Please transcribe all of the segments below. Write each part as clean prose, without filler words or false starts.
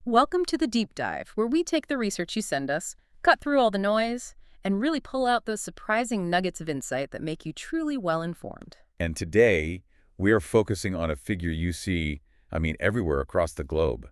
Welcome to the Deep Dive, where we take the research you send us, cut through all the noise, and really pull out those surprising nuggets of insight that make you truly well-informed. And today, we are focusing on a figure you see, everywhere across the globe,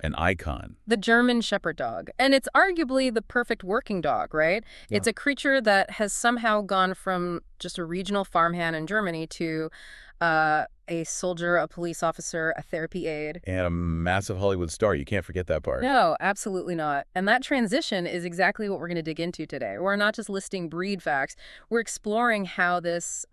an icon. The German Shepherd dog. And it's arguably the perfect working dog, right? Yeah. It's a creature that has somehow gone from just a regional farmhand in Germany to a soldier, a police officer, a therapy aide. And a massive Hollywood star. You can't forget that part. No, absolutely not. And that transition is exactly what we're going to dig into today. We're not just listing breed facts. We're exploring how this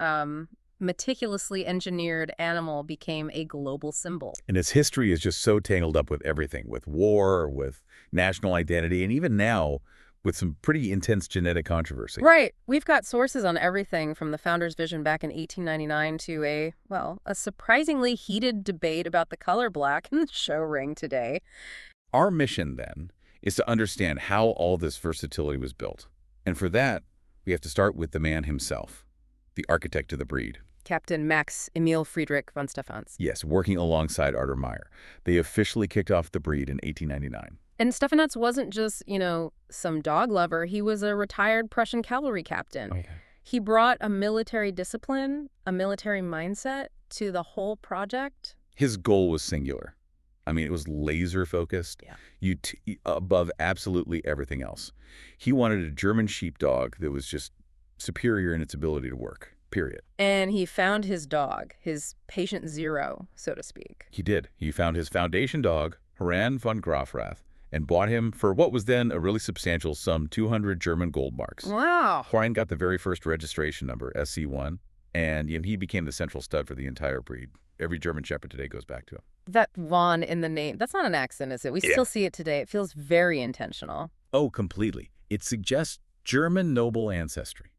meticulously engineered animal became a global symbol. And its history is just so tangled up with everything, with war, with national identity, and even now, with some pretty intense genetic controversy. Right. We've got sources on everything from the founder's vision back in 1899 to a surprisingly heated debate about the color black in the show ring today. Our mission, then, is to understand how all this versatility was built. And for that, we have to start with the man himself, the architect of the breed. Captain Max Emil Friedrich von Stephans. Yes, working alongside Arthur Meyer. They officially kicked off the breed in 1899. And Stefanitz wasn't just, some dog lover. He was a retired Prussian cavalry captain. Okay. He brought a military discipline, a military mindset to the whole project. His goal was singular. It was laser-focused, above absolutely everything else. He wanted a German sheepdog that was just superior in its ability to work, period. And he found his dog, his patient zero, so to speak. He did. He found his foundation dog, Haran von Grafrath, and bought him for what was then a really substantial sum, 200 German gold marks. Wow. Haran got the very first registration number, SC1, and he became the central stud for the entire breed. Every German Shepherd today goes back to him. That von in the name, that's not an accident, is it? We still see it today. It feels very intentional. Oh, completely. It suggests German noble ancestry.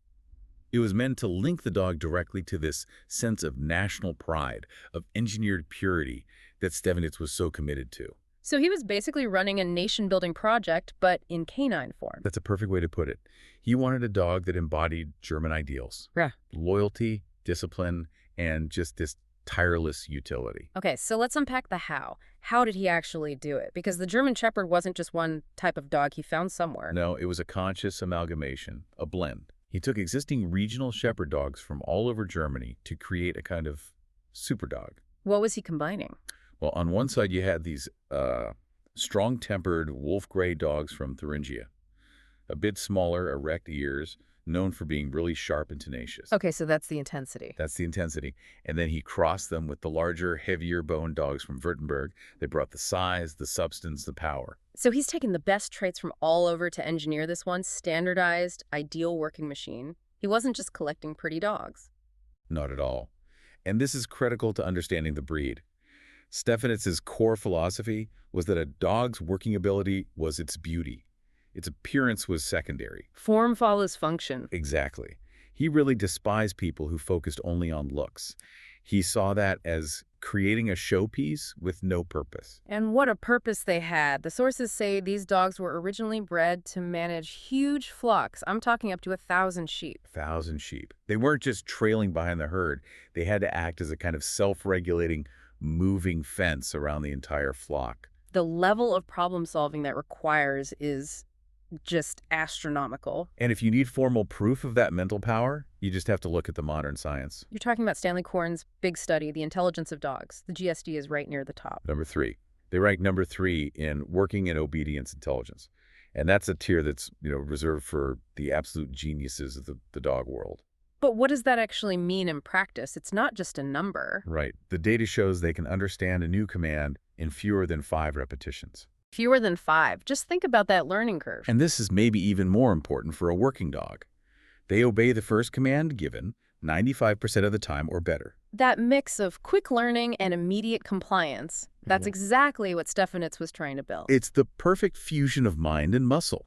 It was meant to link the dog directly to this sense of national pride, of engineered purity that Stefanitz was so committed to. So he was basically running a nation-building project, but in canine form. That's a perfect way to put it. He wanted a dog that embodied German ideals. Yeah. Loyalty, discipline, and just this tireless utility. Okay, so let's unpack the how. How did he actually do it? Because the German Shepherd wasn't just one type of dog he found somewhere. No, it was a conscious amalgamation, a blend. He took existing regional shepherd dogs from all over Germany to create a kind of super dog. What was he combining? Well, on one side, you had these strong-tempered wolf gray dogs from Thuringia, a bit smaller, erect ears, known for being really sharp and tenacious. Okay, so that's the intensity. That's the intensity. And then he crossed them with the larger, heavier boned dogs from Württemberg. They brought the size, the substance, the power. So he's taken the best traits from all over to engineer this one standardized, ideal working machine. He wasn't just collecting pretty dogs. Not at all. And this is critical to understanding the breed. Stefanitz's core philosophy was that a dog's working ability was its beauty. Its appearance was secondary. Form follows function. Exactly. He really despised people who focused only on looks. He saw that as creating a showpiece with no purpose. And what a purpose they had. The sources say these dogs were originally bred to manage huge flocks. I'm talking up to 1,000 sheep. 1,000 sheep. They weren't just trailing behind the herd. They had to act as a kind of self-regulating, moving fence around the entire flock. The level of problem solving that requires is just astronomical. And if you need formal proof of that mental power, you just have to look at the modern science. You're talking about Stanley Korn's big study, The Intelligence of Dogs. The GSD is right near the top. Number 3. They rank number 3 in working and obedience intelligence. And that's a tier that's, reserved for the absolute geniuses of the dog world. But what does that actually mean in practice? It's not just a number. Right. The data shows they can understand a new command in fewer than 5 repetitions. Fewer than 5. Just think about that learning curve. And this is maybe even more important for a working dog. They obey the first command given 95% of the time or better. That mix of quick learning and immediate compliance, that's exactly what Stefanitz was trying to build. It's the perfect fusion of mind and muscle,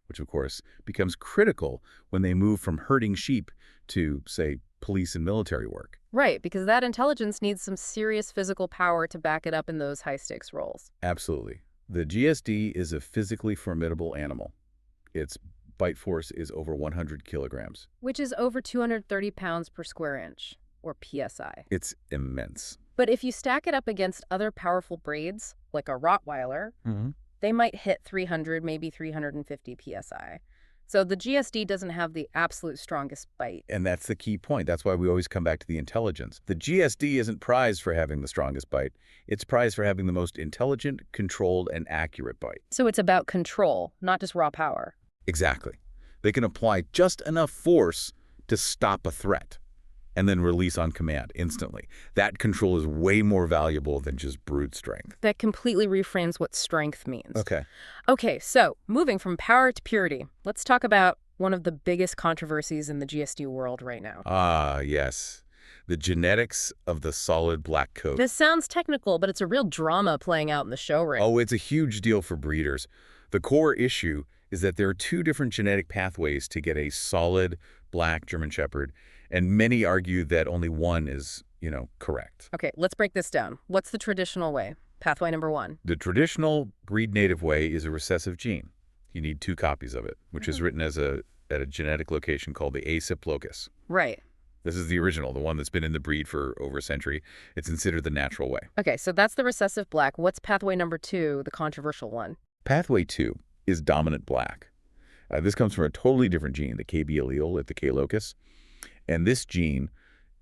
which of course becomes critical when they move from herding sheep to, say, police and military work. Right, because that intelligence needs some serious physical power to back it up in those high-stakes roles. Absolutely. The GSD is a physically formidable animal. Its bite force is over 100 kilograms. Which is over 230 pounds per square inch, or PSI. It's immense. But if you stack it up against other powerful breeds, like a Rottweiler, they might hit 300, maybe 350 psi. So the GSD doesn't have the absolute strongest bite. And that's the key point. That's why we always come back to the intelligence. The GSD isn't prized for having the strongest bite. It's prized for having the most intelligent, controlled, and accurate bite. So it's about control, not just raw power. Exactly. They can apply just enough force to stop a threat and then release on command instantly. That control is way more valuable than just brute strength. That completely reframes what strength means. Okay. Okay, so moving from power to purity, let's talk about one of the biggest controversies in the GSD world right now. Ah, yes. The genetics of the solid black coat. This sounds technical, but it's a real drama playing out in the show ring. Oh, it's a huge deal for breeders. The core issue is that there are two different genetic pathways to get a solid black German Shepherd, and many argue that only one is, correct. Okay, let's break this down. What's the traditional way? Pathway number one. The traditional breed-native way is a recessive gene. You need 2 copies of it, which is written at a genetic location called the ACIP locus. Right. This is the original, the one that's been in the breed for over a century. It's considered the natural way. Okay, so that's the recessive black. What's pathway number two, the controversial one? Pathway 2 is dominant black. This comes from a totally different gene, the KB allele at the K locus. And this gene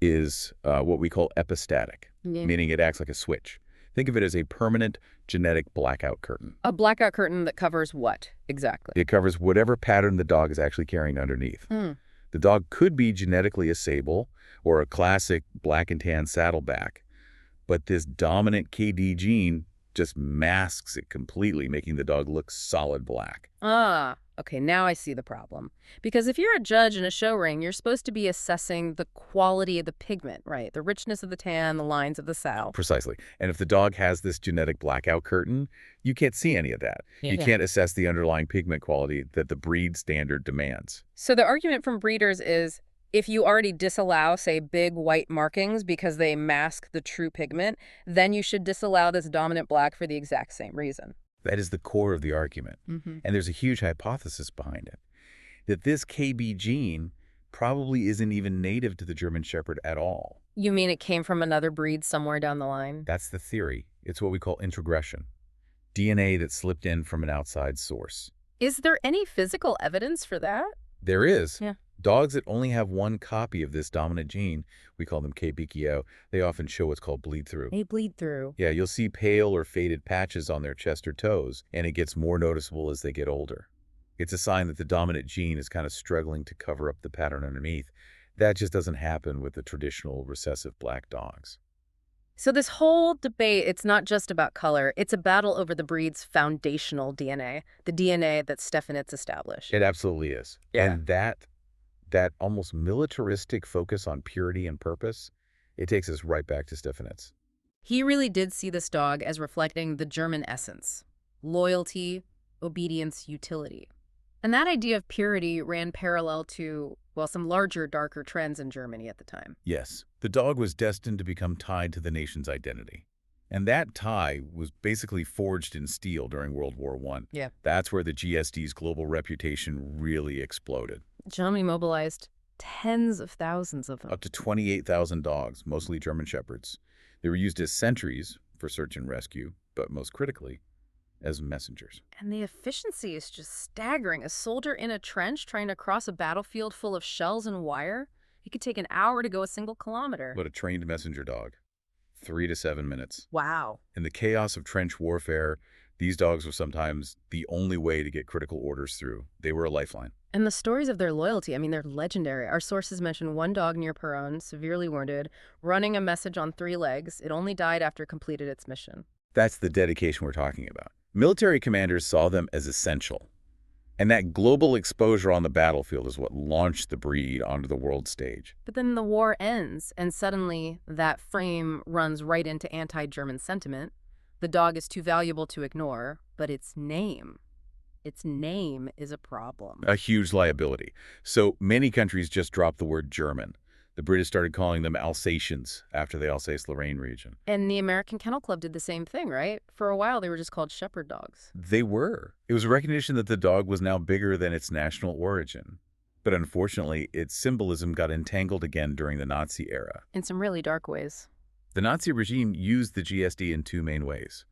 is what we call epistatic, meaning it acts like a switch. Think of it as a permanent genetic blackout curtain. A blackout curtain that covers what exactly? It covers whatever pattern the dog is actually carrying underneath. The dog could be genetically a sable or a classic black and tan saddleback, but this dominant KD gene just masks it completely, making the dog look solid black. Ah, okay, now I see the problem. Because if you're a judge in a show ring, you're supposed to be assessing the quality of the pigment, right? The richness of the tan, the lines of the saddle. Precisely. And if the dog has this genetic blackout curtain, you can't see any of that. You can't assess the underlying pigment quality that the breed standard demands. So the argument from breeders is if you already disallow, say, big white markings because they mask the true pigment, then you should disallow this dominant black for the exact same reason. That is the core of the argument. And there's a huge hypothesis behind it, that this KB gene probably isn't even native to the German Shepherd at all. You mean it came from another breed somewhere down the line? That's the theory. It's what we call introgression, DNA that slipped in from an outside source. Is there any physical evidence for that? There is. Yeah. Dogs that only have one copy of this dominant gene, we call them KBKO, they often show what's called bleed-through. They bleed through. Yeah, you'll see pale or faded patches on their chest or toes, and it gets more noticeable as they get older. It's a sign that the dominant gene is kind of struggling to cover up the pattern underneath. That just doesn't happen with the traditional recessive black dogs. So this whole debate, it's not just about color. It's a battle over the breed's foundational DNA, the DNA that Stefanitz established. It absolutely is. Yeah. And that almost militaristic focus on purity and purpose, it takes us right back to Stefanitz. He really did see this dog as reflecting the German essence: loyalty, obedience, utility. And that idea of purity ran parallel to, well, some larger, darker trends in Germany at the time. Yes, the dog was destined to become tied to the nation's identity. And that tie was basically forged in steel during World War I. Yeah. That's where the GSD's global reputation really exploded. Germany mobilized tens of thousands of them. Up to 28,000 dogs, mostly German Shepherds. They were used as sentries for search and rescue, but most critically, as messengers. And the efficiency is just staggering. A soldier in a trench trying to cross a battlefield full of shells and wire, it could take an hour to go a single kilometer. But a trained messenger dog, 3 to 7 minutes. Wow. In the chaos of trench warfare, these dogs were sometimes the only way to get critical orders through. They were a lifeline. And the stories of their loyalty, I mean, they're legendary. Our sources mention one dog near Peronne, severely wounded, running a message on 3 legs. It only died after it completed its mission. That's the dedication we're talking about. Military commanders saw them as essential. And that global exposure on the battlefield is what launched the breed onto the world stage. But then the war ends, and suddenly that frame runs right into anti-German sentiment. The dog is too valuable to ignore, but its name is a problem. A huge liability. So many countries just dropped the word German. The British started calling them Alsatians after the Alsace-Lorraine region. And the American Kennel Club did the same thing, right? For a while, they were just called shepherd dogs. They were. It was a recognition that the dog was now bigger than its national origin. But unfortunately, its symbolism got entangled again during the Nazi era. In some really dark ways. The Nazi regime used the GSD in 2 main ways.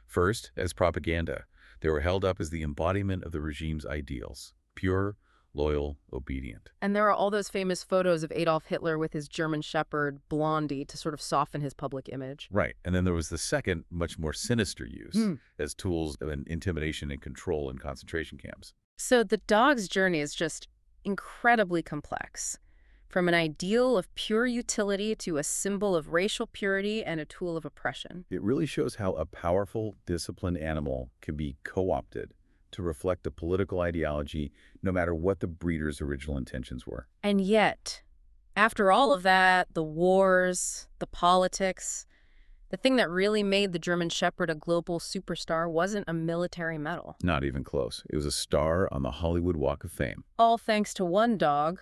First, as propaganda. They were held up as the embodiment of the regime's ideals: pure, loyal, obedient. And there are all those famous photos of Adolf Hitler with his German Shepherd, Blondie, to sort of soften his public image. Right. And then there was the second, much more sinister use Hmm. as tools of an intimidation and control in concentration camps. So the dog's journey is just incredibly complex. From an ideal of pure utility to a symbol of racial purity and a tool of oppression. It really shows how a powerful, disciplined animal can be co-opted to reflect a political ideology, no matter what the breeder's original intentions were. And yet, after all of that, the wars, the politics, the thing that really made the German Shepherd a global superstar wasn't a military medal. Not even close. It was a star on the Hollywood Walk of Fame. All thanks to one dog,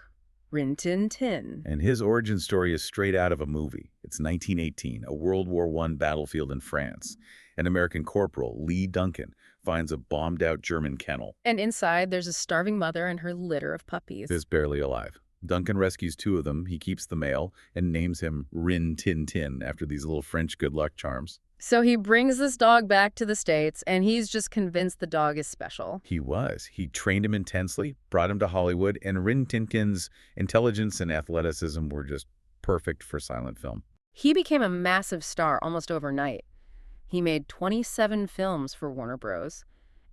Rin Tin Tin. And his origin story is straight out of a movie. It's 1918, a World War I battlefield in France. An American corporal, Lee Duncan, finds a bombed-out German kennel. And inside, there's a starving mother and her litter of puppies. Is barely alive. Duncan rescues two of them. He keeps the male and names him Rin Tin Tin after these little French good luck charms. So he brings this dog back to the States, and he's just convinced the dog is special. He was. He trained him intensely, brought him to Hollywood, and Rin Tin Tin's intelligence and athleticism were just perfect for silent film. He became a massive star almost overnight. He made 27 films for Warner Bros.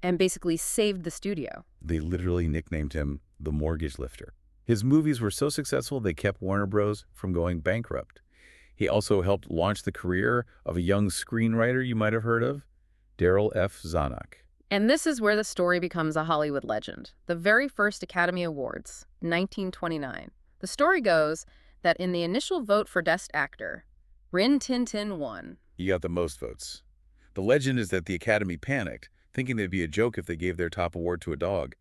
And basically saved the studio. They literally nicknamed him the Mortgage Lifter. His movies were so successful they kept Warner Bros. From going bankrupt. He also helped launch the career of a young screenwriter you might have heard of, Darryl F. Zanuck. And this is where the story becomes a Hollywood legend. The very first Academy Awards, 1929. The story goes that in the initial vote for Best Actor, Rin Tin Tin won. He got the most votes. The legend is that the Academy panicked, thinking they'd be a joke if they gave their top award to a dog.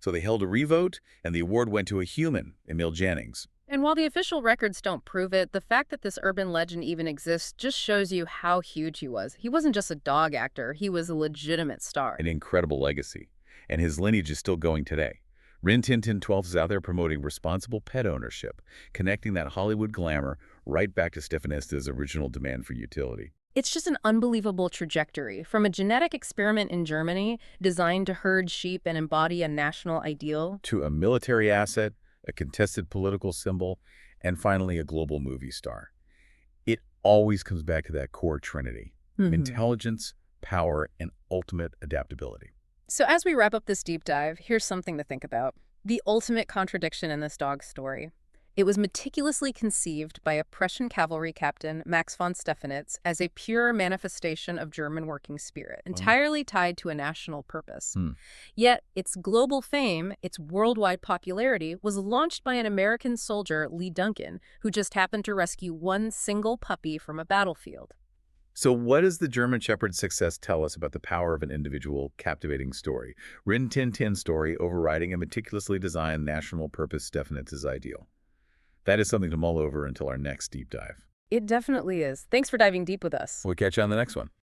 So they held a revote, and the award went to a human, Emil Jannings. And while the official records don't prove it, the fact that this urban legend even exists just shows you how huge he was. He wasn't just a dog actor, he was a legitimate star. An incredible legacy. And his lineage is still going today. Rin Tin Tin 12 is out there promoting responsible pet ownership, connecting that Hollywood glamour right back to Stefanista's original demand for utility. It's just an unbelievable trajectory. From a genetic experiment in Germany designed to herd sheep and embody a national ideal, To a military asset, a contested political symbol, and finally a global movie star. It always comes back to that core trinity: intelligence, power, and ultimate adaptability. So as we wrap up this deep dive, here's something to think about. The ultimate contradiction in this dog story. It was meticulously conceived by a Prussian cavalry captain, Max von Stephanitz, as a pure manifestation of German working spirit, entirely tied to a national purpose. Yet its global fame, its worldwide popularity, was launched by an American soldier, Lee Duncan, who just happened to rescue one single puppy from a battlefield. So what does the German Shepherd's success tell us about the power of an individual captivating story? Rin Tin Tin story overriding a meticulously designed national purpose Stefanitz's ideal. That is something to mull over until our next deep dive. It definitely is. Thanks for diving deep with us. We'll catch you on the next one.